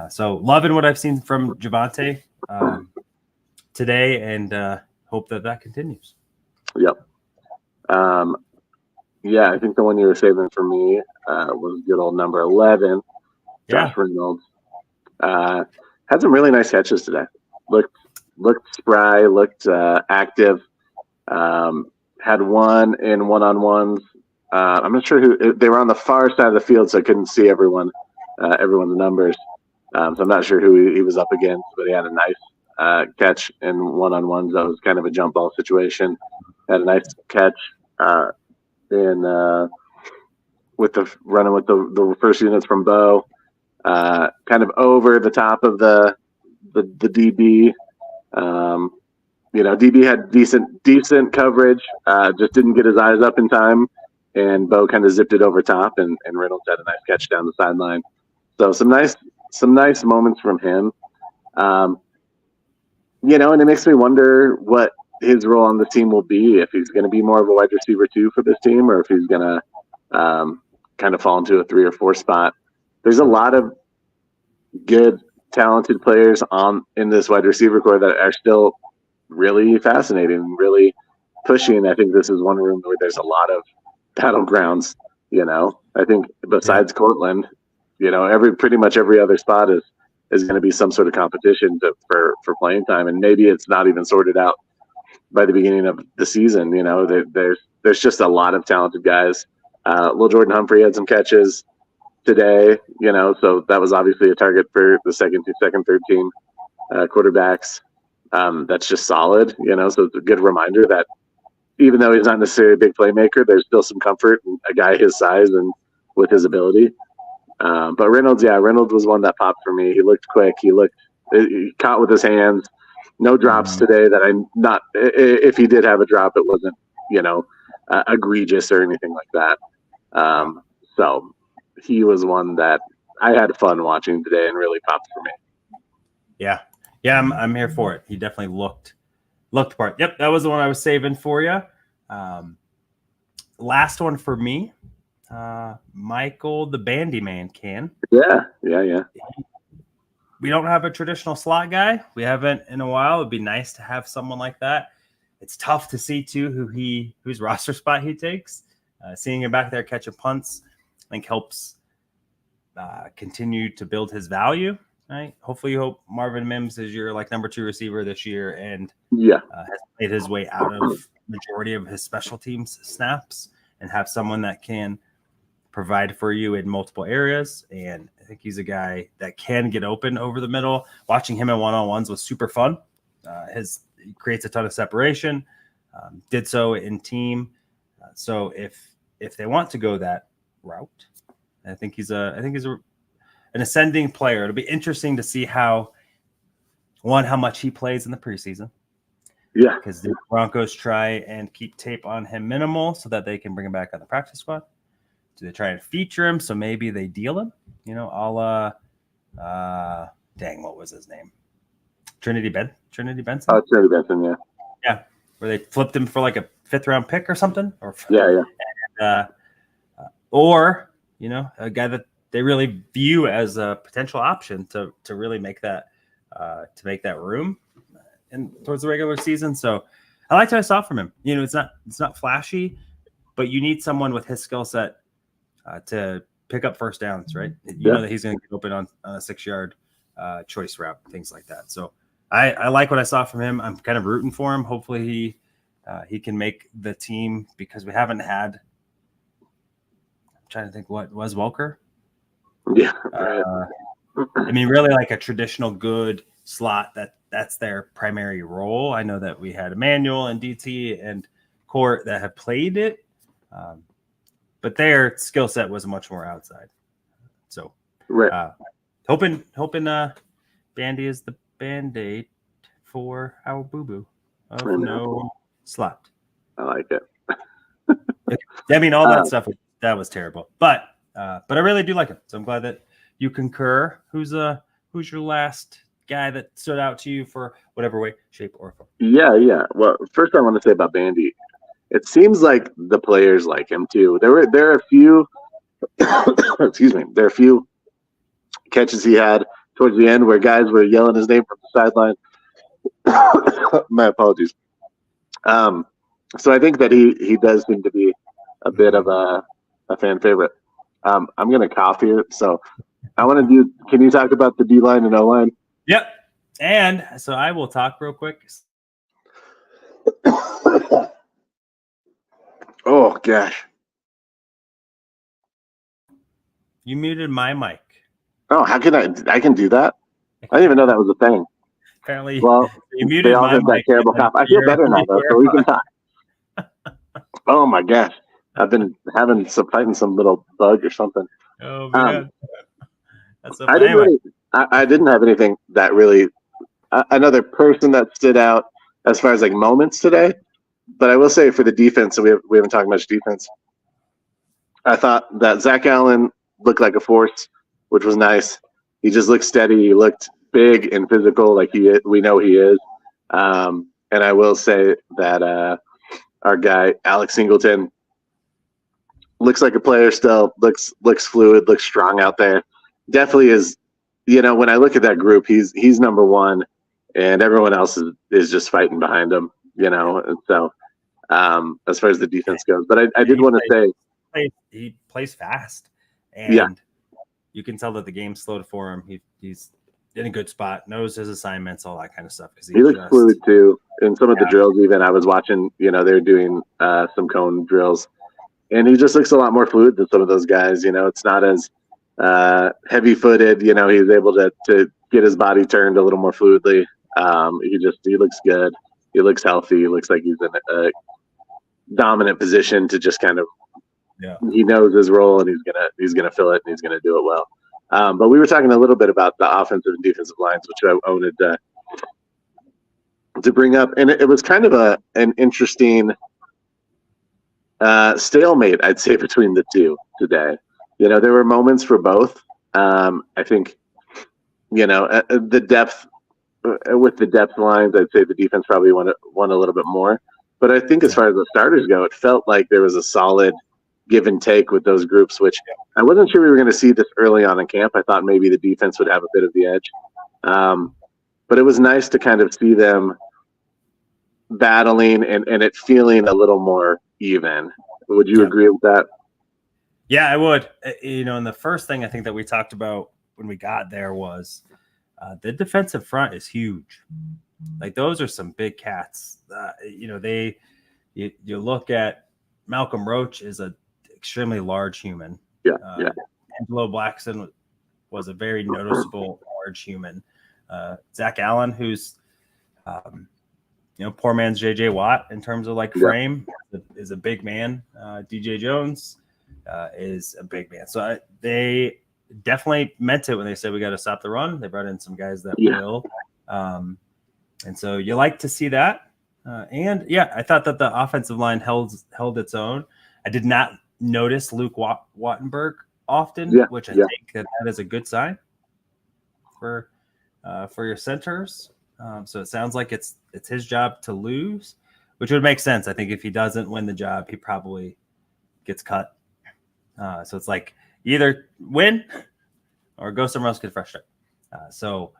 So loving what I've seen from Javonte today, and hope that continues. Yep. I think the one you were saving for me was good old number 11, Josh Reynolds. Had some really nice catches today. Looked spry, looked active. Had one in one-on-ones. I'm not sure who they were on the far side of the field, so I couldn't see everyone's numbers. So I'm not sure who he was up against, but he had a nice catch in one-on-ones. That was kind of a jump ball situation. Had a nice catch with the first units from Bo, kind of over the top of the DB. DB had decent coverage, just didn't get his eyes up in time, and Bo kind of zipped it over top, and Reynolds had a nice catch down the sideline. So some nice moments from him. And it makes me wonder what his role on the team will be, if he's going to be more of a wide receiver 2 for this team, or if he's going to kind of fall into a 3 or 4 spot. There's a lot of good, talented players in this wide receiver core that are still really fascinating, really pushing. I think this is one room where there's a lot of battlegrounds. I think besides Cortland, pretty much every other spot is going to be some sort of competition for playing time, and maybe it's not even sorted out by the beginning of the season. There's just a lot of talented guys. Lil Jordan Humphrey had some catches today, so that was obviously a target for the second, third team quarterbacks. That's just solid, so it's a good reminder that even though he's not necessarily a big playmaker, there's still some comfort in a guy his size and with his ability. But Reynolds was one that popped for me. He looked quick. He caught with his hands. No drops today if he did have a drop, it wasn't, egregious or anything like that. So he was one that I had fun watching today and really popped for me. Yeah, I'm here for it. He definitely looked the part. Yep, that was the one I was saving for you. Last one for me, Michael the Bandy Man can. Yeah. We don't have a traditional slot guy. We haven't in a while. It'd be nice to have someone like that. It's tough to see too whose roster spot he takes. Seeing him back there catching punts, I think helps continue to build his value. Right? Hopefully, you hope Marvin Mims is your number 2 receiver this year, and has made his way out of majority of his special teams snaps, and have someone that can provide for you in multiple areas. And I think he's a guy that can get open over the middle. Watching him in one-on-ones was super fun. He creates a ton of separation. Did so in team. So if they want to go that route, I think he's an ascending player. It'll be interesting to see how much he plays in the preseason. Yeah, because the Broncos try and keep tape on him minimal so that they can bring him back on the practice squad. Do they try and feature him so maybe they deal him? A la, what was his name? Trinity Benson. Oh, Trinity Benson, yeah. Yeah, where they flipped him for like a 5th-round pick or something, or a guy that they really view as a potential option to really make that room and towards the regular season. So I liked what I saw from him. It's not flashy, but you need someone with his skill set to pick up first downs, right? You know that he's going to get open on a 6-yard choice route, things like that. So I like what I saw from him. I'm kind of rooting for him. Hopefully he can make the team, because we haven't had. I'm trying to think what was Welker. Yeah. I mean, really like a traditional good slot that's their primary role. I know that we had Emmanuel and DT and Court that have played it, but their skill set was much more outside. So hoping Bandy is the Band-Aid for our boo-boo of no slot. I like it. I mean, all that stuff, that was terrible. But I really do like him. So I'm glad that you concur. Who's your last guy that stood out to you for whatever way, shape, or form? Yeah. Well, first I want to say about Bandy, it seems like the players like him too. There are a few excuse me, there are a few catches he had towards the end where guys were yelling his name from the sideline. My apologies. So I think that he does seem to be a bit of a fan favorite. I'm going to cough here, so I want to do. Can you talk about the D line and O line? Yep. And so I will talk real quick. Oh gosh. You muted my mic. Oh, how can I can do that? I didn't even know that was a thing. Apparently, well, you muted my mic. That terrible cough. I feel better now, though, so we can talk. Oh my gosh, I've been fighting some little bug or something. Oh man, that's so funny. I didn't have anything that really. Another person that stood out as far as like moments today, but I will say for the defense, so we haven't talked much defense. I thought that Zach Allen looked like a force, which was nice. He just looked steady. He looked big and physical, like we know he is. And I will say that our guy Alex Singleton looks like a player still. Looks fluid. Looks strong out there. Definitely is. When I look at that group, he's number one, and everyone else is just fighting behind him. And so as far as the defense goes, but I did want to say he plays fast, and you can tell that the game's slowed for him. He's in a good spot, knows his assignments, all that kind of stuff. Because he looks fluid too. In some of the drills, even I was watching, they're doing some cone drills, and he just looks a lot more fluid than some of those guys. It's not as heavy-footed. He's able to get his body turned a little more fluidly. He looks good. He looks healthy. He looks like he's in a dominant position to just kind of. Yeah. He knows his role, and he's gonna fill it, and he's gonna do it well. But we were talking a little bit about the offensive and defensive lines, which I wanted to bring up, and it was kind of an interesting stalemate, I'd say, between the two today. There were moments for both. I think, the depth with the depth lines, I'd say the defense probably won a little bit more. But I think as far as the starters go, it felt like there was a solid give and take with those groups, which I wasn't sure we were going to see this early on in camp. I thought maybe the defense would have a bit of the edge. But it was nice to kind of see them battling and it feeling a little more even. Would you agree with that? Yeah, I would. And the first thing I think that we talked about when we got there was the defensive front is huge. Like, those are some big cats. You look at Malcolm Roach is a extremely large human. Yeah. Angelo Blackson was a very noticeable large human. Zach Allen, who's poor man's JJ Watt in terms of like frame, is a big man. DJ Jones is a big man. So they definitely meant it when they said we got to stop the run. They brought in some guys that will. And so you like to see that. I thought that the offensive line held its own. I did not notice Luke Wattenberg often, which I think that is a good sign for your centers. So it sounds like it's his job to lose, which would make sense. I think if he doesn't win the job, he probably gets cut. So it's like either win or go somewhere else, get a fresh start.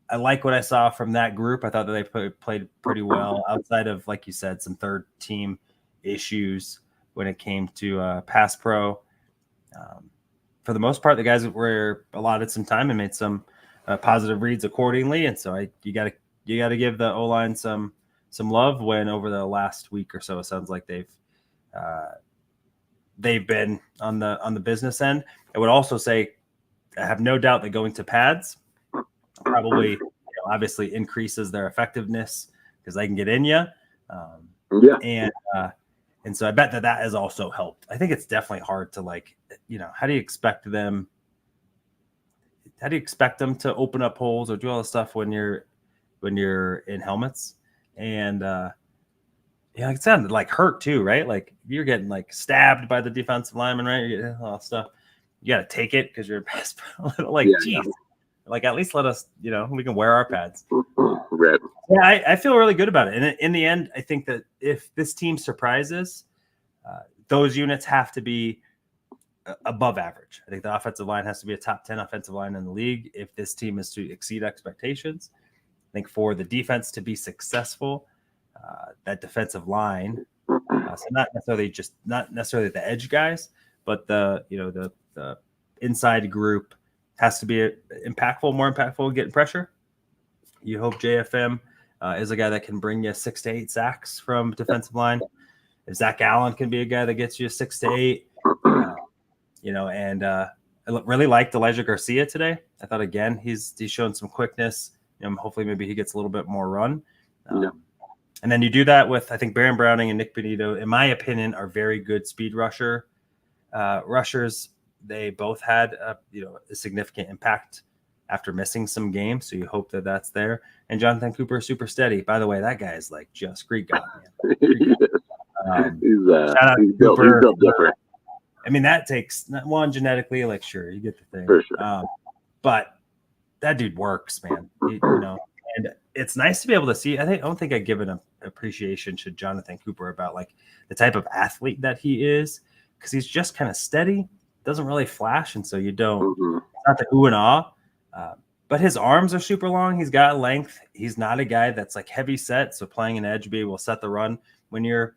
I like what I saw from that group. I thought that they played pretty well outside of, like you said, some third team issues when it came to pass pro. For the most part, the guys were allotted some time and made some positive reads accordingly. And so you got to give the O-line some love when over the last week or so, it sounds like they've been on the business end. I would also say I have no doubt that going to pads probably obviously increases their effectiveness because they can get in you. And so I bet that has also helped. I think it's definitely hard to how do you expect them to open up holes or do all the stuff when you're in helmets? And it sounded like hurt too, right? Like you're getting like stabbed by the defensive lineman, right? You're getting all that stuff. You got to take it because you're a pass pro. Geez. Like at least let us, we can wear our pads. Right. Yeah, I feel really good about it. And in the end, I think that if this team surprises, those units have to be above average. I think the offensive line has to be a top 10 offensive line in the league if this team is to exceed expectations. I think for the defense to be successful, that defensive line, so not necessarily the edge guys, but the inside group has to be more impactful, getting pressure. You hope JFM is a guy that can bring you 6 to 8 sacks from defensive line. If Zach Allen can be a guy that gets you 6 to 8, and I really liked Elijah Garcia today. I thought again he's shown some quickness. Hopefully maybe he gets a little bit more run. And then you do that with, I think, Baron Browning and Nick Benito, in my opinion, are very good speed rushers. They both had a significant impact after missing some games, so you hope that that's there. And Jonathan Cooper is super steady. By the way, that guy is like just Greek God, man. Shout out to Cooper. He's built different. I mean, that takes one genetically, like sure, you get the thing. For sure. But that dude works, man. And it's nice to be able to see. I don't think I give an appreciation to Jonathan Cooper about like the type of athlete that he is, because he's just kind of steady, doesn't really flash, and so you don't. It's not the ooh and ah. But his arms are super long. He's got length. He's not a guy that's like heavy set. So playing an edge B will set the run when you're,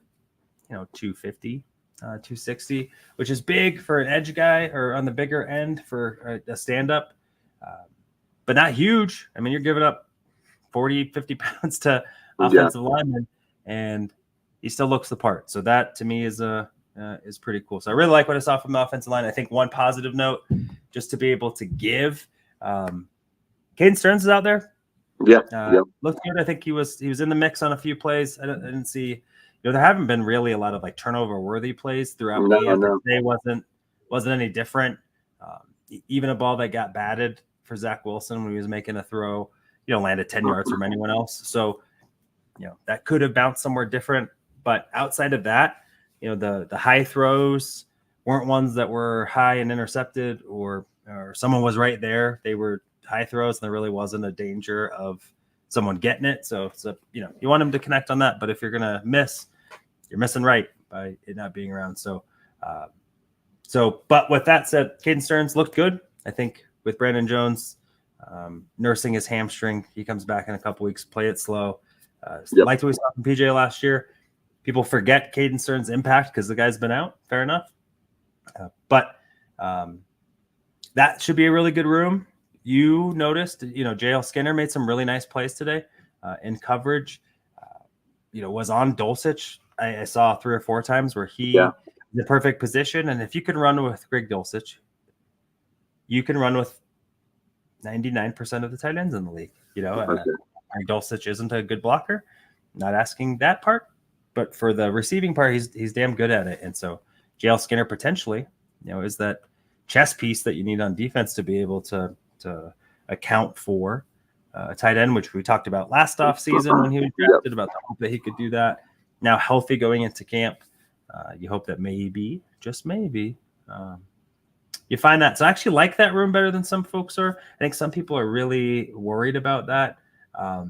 250, 260, which is big for an edge guy or on the bigger end for a stand-up, but not huge. I mean, you're giving up 40, 50 pounds to offensive linemen, and he still looks the part. So that to me is pretty cool. So I really like what I saw from the offensive line. I think one positive note, just to be able to give, Caden Stearns is out there. Looked good. I think he was in the mix on a few plays. I didn't see, there haven't been really a lot of like turnover worthy plays throughout camp. Today wasn't any different. Even a ball that got batted for Zach Wilson when he was making a throw, landed 10 yards from anyone else. So, that could have bounced somewhere different. But outside of that, the high throws weren't ones that were high and intercepted or someone was right there. They were high throws and there really wasn't a danger of someone getting it. So you want them to connect on that. But if you're going to miss, you're missing right by it not being around. But with that said, Caden Stearns looked good. I think with Brandon Jones nursing his hamstring, he comes back in a couple weeks, play it slow. Liked what we saw from PJ last year. People forget Caden Stearns' impact because the guy's been out. Fair enough. But that should be a really good room. You noticed, JL Skinner made some really nice plays today in coverage. Was on Dulcich. I saw 3 or 4 times where he in the perfect position. And if you can run with Greg Dulcich, you can run with 99% of the tight ends in the league. Greg Dulcich isn't a good blocker. Not asking that part, but for the receiving part, he's damn good at it. And so JL Skinner potentially, is that chess piece that you need on defense to be able to account for a tight end, which we talked about last off season when he was drafted, about the hope that he could do that. Now healthy going into camp, you hope that maybe, just maybe, you find that. So I actually like that room better than some folks are. I think some people are really worried about that. I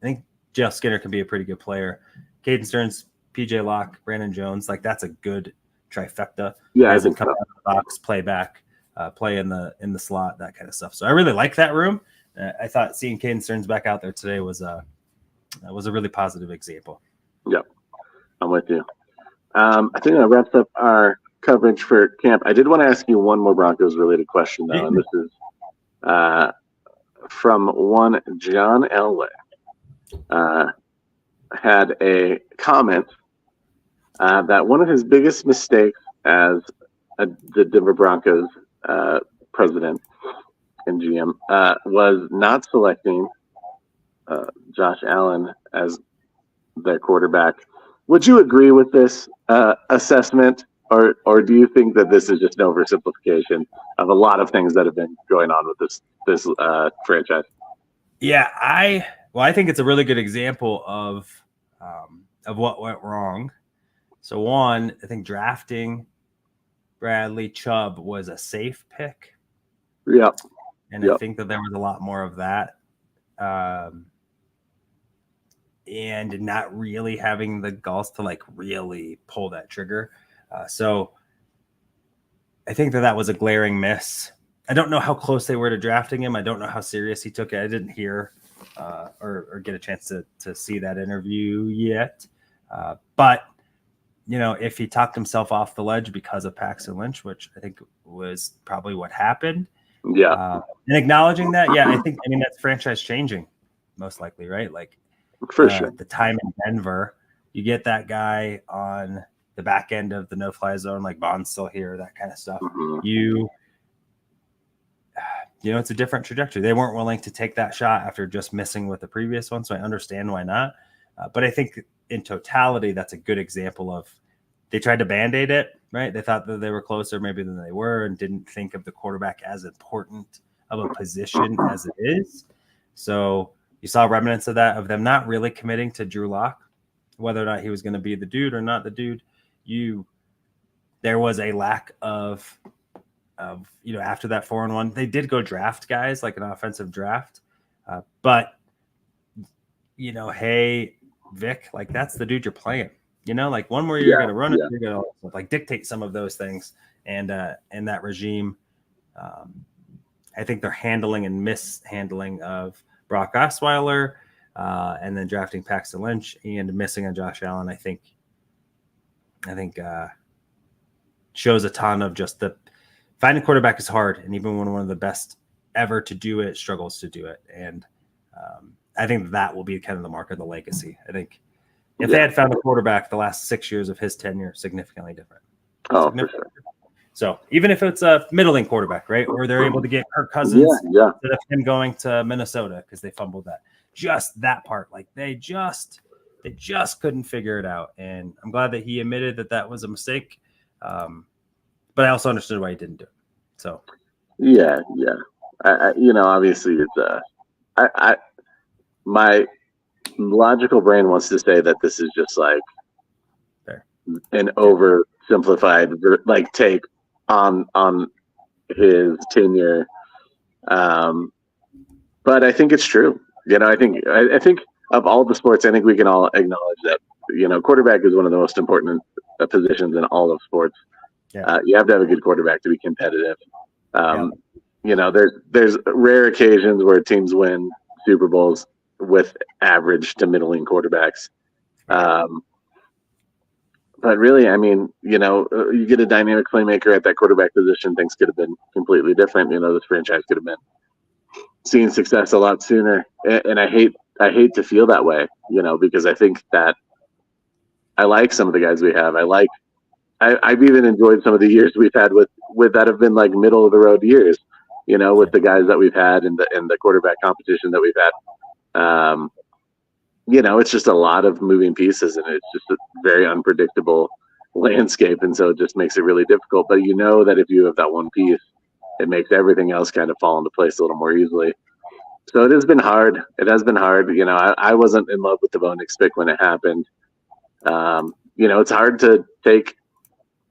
think JL Skinner can be a pretty good player. Caden Stearns, PJ Locke, Brandon Jones, like that's a good trifecta. Yeah, Guys I think that come so. out of the box, play back, play in the slot, that kind of stuff. So I really like that room. I thought seeing Caden Stearns back out there today was a really positive example. Yep, I'm with you. I think that wraps up our coverage for camp. I did want to ask you one more Broncos-related question, though, and this is from one John Elway. Had a comment that one of his biggest mistakes as the Denver Broncos president and GM was not selecting Josh Allen as their quarterback. Would you agree with this assessment, or do you think that this is just an oversimplification of a lot of things that have been going on with this franchise? Yeah, I think it's a really good example of what went wrong. So one, I think drafting Bradley Chubb was a safe pick. Yeah. And I think that there was a lot more of that. And not really having the gulls to like really pull that trigger. So I think that was a glaring miss. I don't know how close they were to drafting him. I don't know how serious he took it. I didn't hear or get a chance to see that interview yet. But, you know, if he talked himself off the ledge because of Paxton Lynch, which I think was probably what happened. Yeah. And acknowledging that, I mean, that's franchise changing, most likely, right? Like, for sure. The time in Denver, you get that guy on the back end of the no-fly zone, like Bond's still here, that kind of stuff. Mm-hmm. You know, it's a different trajectory. They weren't willing to take that shot after just missing with the previous one, so I understand why not. But I think in totality, that's a good example of they tried to Band-Aid it, right? They thought that they were closer maybe than they were and didn't think of the quarterback as important of a position as it is. So you saw remnants of that, of them not really committing to Drew Lock, whether or not he was going to be the dude or not the dude. There was a lack of, you know, after that 4-1, they did go draft guys, like an offensive draft. But, you know, hey, Vic, like that's the dude you're playing. You know, like one more year you're going to run it, you're going to like dictate some of those things. And that regime, I think their handling and mishandling of Brock Osweiler, and then drafting Paxton Lynch and missing on Josh Allen, I think shows a ton of just the finding quarterback is hard, and even when one of the best ever to do it struggles to do it, and I think that will be kind of the mark of the legacy. I think if they had found a quarterback the last 6 years of his tenure, significantly different. For sure. So even if it's a middling quarterback, right, or they're able to get Kirk Cousins instead of him going to Minnesota because they fumbled that, just that part, like they just couldn't figure it out. And I'm glad that he admitted that was a mistake, but I also understood why he didn't do it. So I you know, obviously it's my logical brain wants to say that this is just like an oversimplified like take on his tenure, but I think it's true. You know, I think of all the sports, I think we can all acknowledge that, you know, quarterback is one of the most important positions in all of sports. You have to have a good quarterback to be competitive. You know, there's rare occasions where teams win Super Bowls with average to middling quarterbacks. But really, I mean, you know, you get a dynamic playmaker at that quarterback position, things could have been completely different. You know, this franchise could have been seeing success a lot sooner. And I hate to feel that way, you know, because I think that I like some of the guys we have. I've even enjoyed some of the years we've had with that have been like middle of the road years, you know, with the guys that we've had and the quarterback competition that we've had. You know, it's just a lot of moving pieces, and it's just a very unpredictable landscape, and so it just makes it really difficult. But you know that if you have that one piece, it makes everything else kind of fall into place a little more easily. So it has been hard. It has been hard. You know, I wasn't in love with the Bo Nix pick when it happened. You know, it's hard to take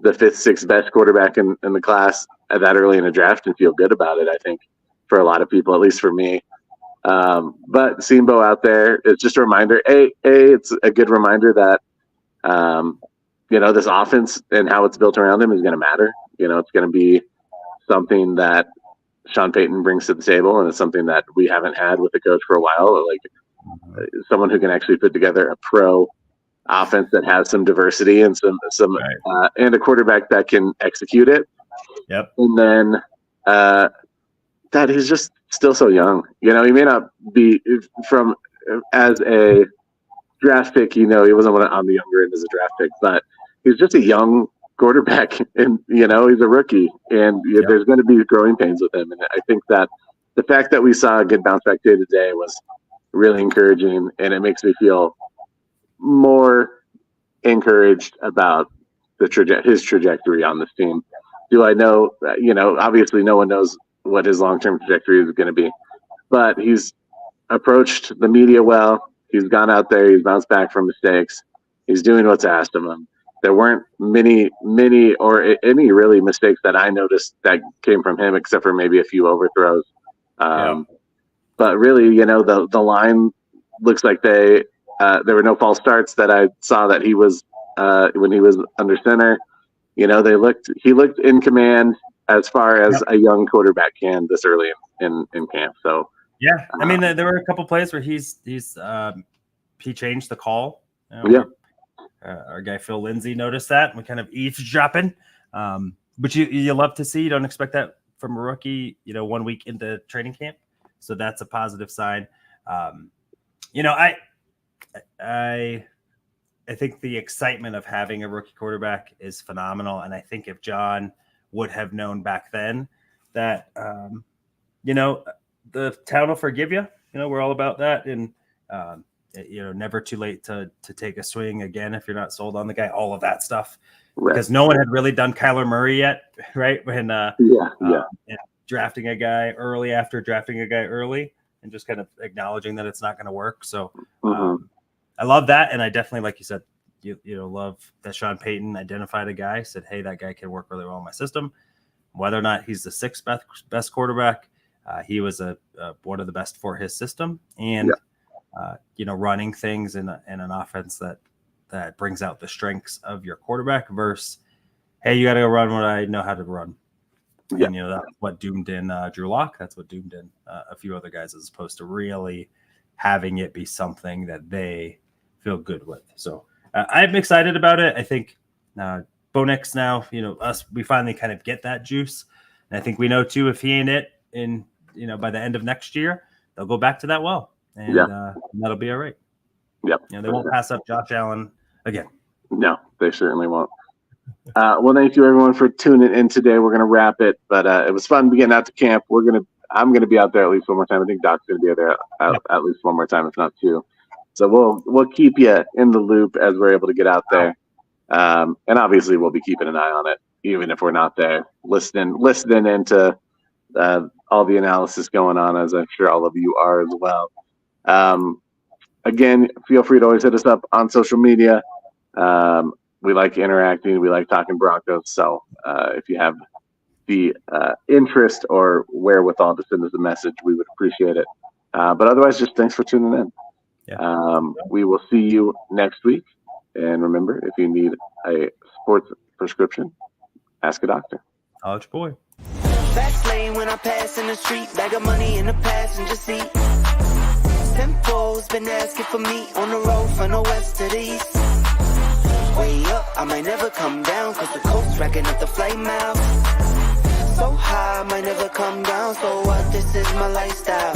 the 5th, 6th best quarterback in the class at that early in a draft and feel good about it, I think, for a lot of people, at least for me. But seeing Bo out there, it's just a reminder. It's a good reminder that this offense and how it's built around him is going to matter. It's going to be something that Sean Payton brings to the table, and it's something that we haven't had with the coach for a while. Like someone who can actually put together a pro offense that has some diversity and some right. And a quarterback that can execute it. Yep. And then that he's just still so young. He may not be as a draft pick. He wasn't on the younger end as a draft pick, but he's just a young quarterback, and he's a rookie, and there's going to be growing pains with him. And I think that the fact that we saw a good bounce back day today was really encouraging, and it makes me feel more encouraged about his trajectory on this team. Do I know that, obviously no one knows what his long-term trajectory is going to be, but he's approached the media well. He's gone out there. He's bounced back from mistakes. He's doing what's asked of him. There weren't many or any really mistakes that I noticed that came from him, except for maybe a few overthrows. But really, the line looks like there were no false starts that I saw that he was when he was under center. He looked in command as far as a young quarterback can this early in camp. So yeah, I mean there were a couple plays where he changed the call. Our guy Phil Lindsay noticed that. We kind of eavesdropping, but you love to see. You don't expect that from a rookie, 1 week into training camp. So that's a positive sign. I think the excitement of having a rookie quarterback is phenomenal. And I think if John would have known back then that, the town will forgive you, we're all about that. And, never too late to take a swing again if you're not sold on the guy, all of that stuff. Right. Because no one had really done Kyler Murray yet, right? When drafting a guy early after drafting a guy early and just kind of acknowledging that it's not going to work. So I love that. And I definitely, like you said, love that Sean Payton identified a guy, said, hey, that guy can work really well in my system. Whether or not he's the sixth best quarterback, he was one of the best for his system. And, running things in an offense that brings out the strengths of your quarterback versus, hey, you got to go run what I know how to run. Yeah. And, that's what doomed in Drew Lock. That's what doomed in a few other guys, as opposed to really having it be something that they feel good with. So I'm excited about it. I think Bo Nix now, we finally kind of get that juice. And I think we know too, if he ain't it by the end of next year, they'll go back to that well. And that'll be all right. Yep. They won't pass up Josh Allen again. No, they certainly won't. Well, thank you everyone for tuning in today. We're going to wrap it, but it was fun getting out to camp. I'm going to be out there at least one more time. I think Doc's going to be there at least one more time, if not two. So we'll keep you in the loop as we're able to get out there. And obviously we'll be keeping an eye on it, even if we're not there, listening into all the analysis going on, as I'm sure all of you are as well. Again, feel free to always hit us up on social media. We like interacting. We like talking Broncos. So if you have the interest or wherewithal to send us a message, we would appreciate it. But otherwise, just thanks for tuning in. Yeah. We will see you next week. And remember, if you need a sports prescription, ask a doctor. College boy. Fast lane when I pass in the street, bag of money in the passenger seat. Tempo's been asking for me on the road from the west to the east. Way up, I might never come down, cause the coast's racking up the flame out. So high, I might never come down, so what, this is my lifestyle.